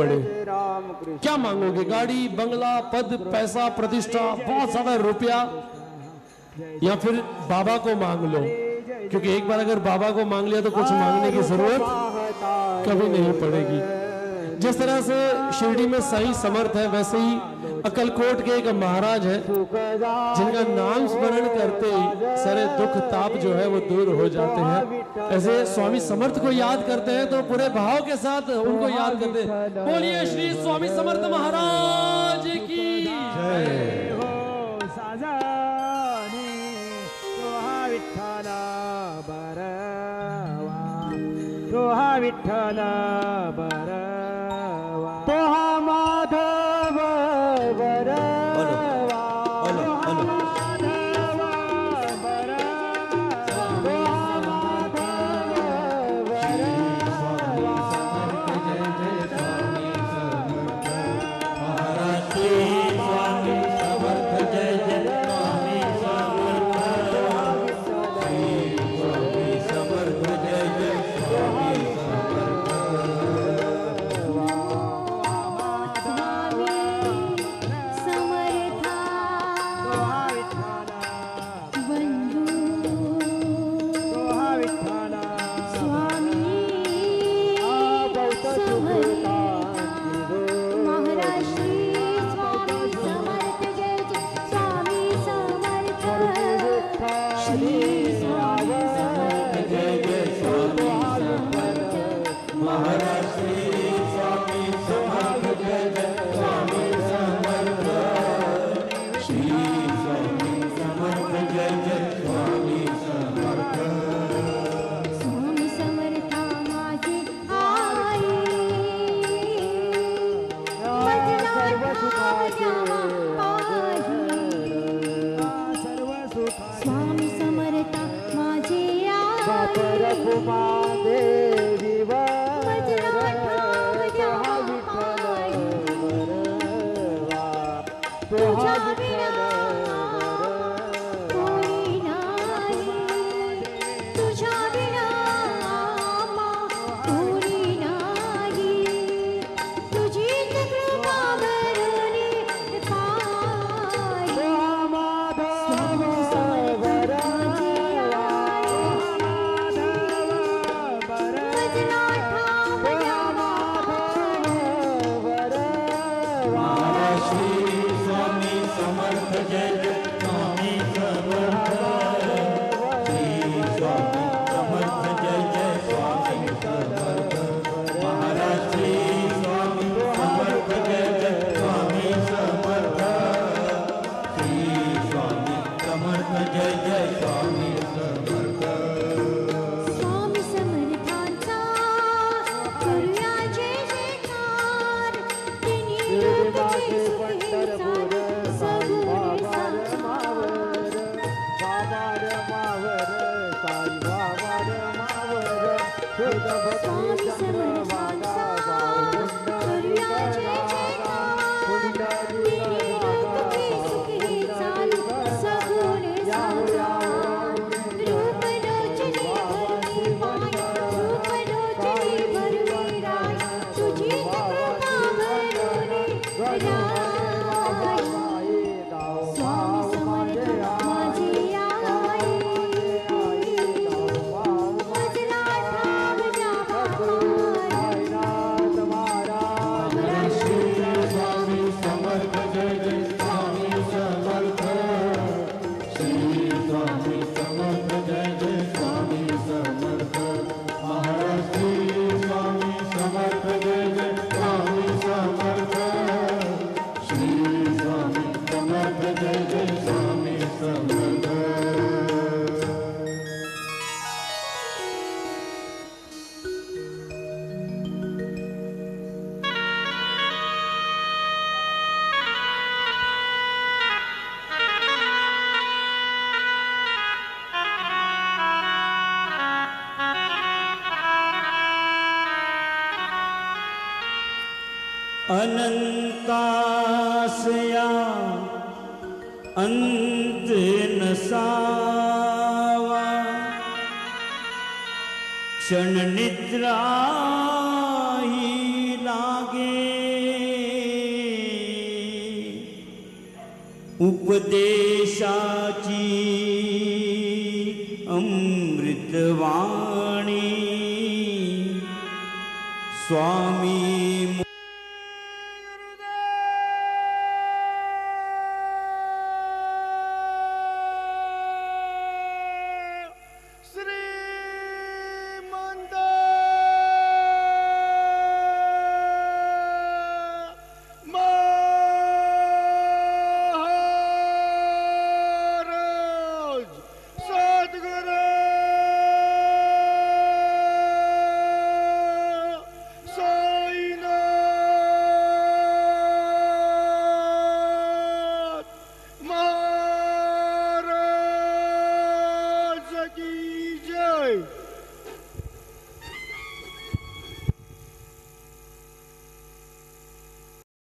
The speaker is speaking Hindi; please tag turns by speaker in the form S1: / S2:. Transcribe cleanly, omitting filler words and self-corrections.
S1: पड़े, क्या मांगोगे? गाड़ी, बंगला, पद, पैसा, प्रतिष्ठा, बहुत ज्यादा रुपया, या फिर बाबा को मांग लो? क्योंकि एक बार अगर बाबा को मांग लिया तो कुछ मांगने की जरूरत कभी नहीं पड़ेगी। जिस तरह से शिरडी में साईं समर्थ है, वैसे ही अक्कलकोट के एक महाराज है जिनका नाम स्मरण करते ही सारे दुख ताप जो है वो दूर हो जाते हैं। ऐसे स्वामी समर्थ को याद करते हैं तो पूरे भाव के साथ उनको याद करते हैं। बोलिए श्री स्वामी समर्थ महाराज की जय हो।
S2: सोहा विठ्ठल बरवा, पोहा माधव बरवा,
S3: अनंतासया अंत न सावा, क्षण निद्रा ही लागे उपदेशाची अमृतवाणी स्वामी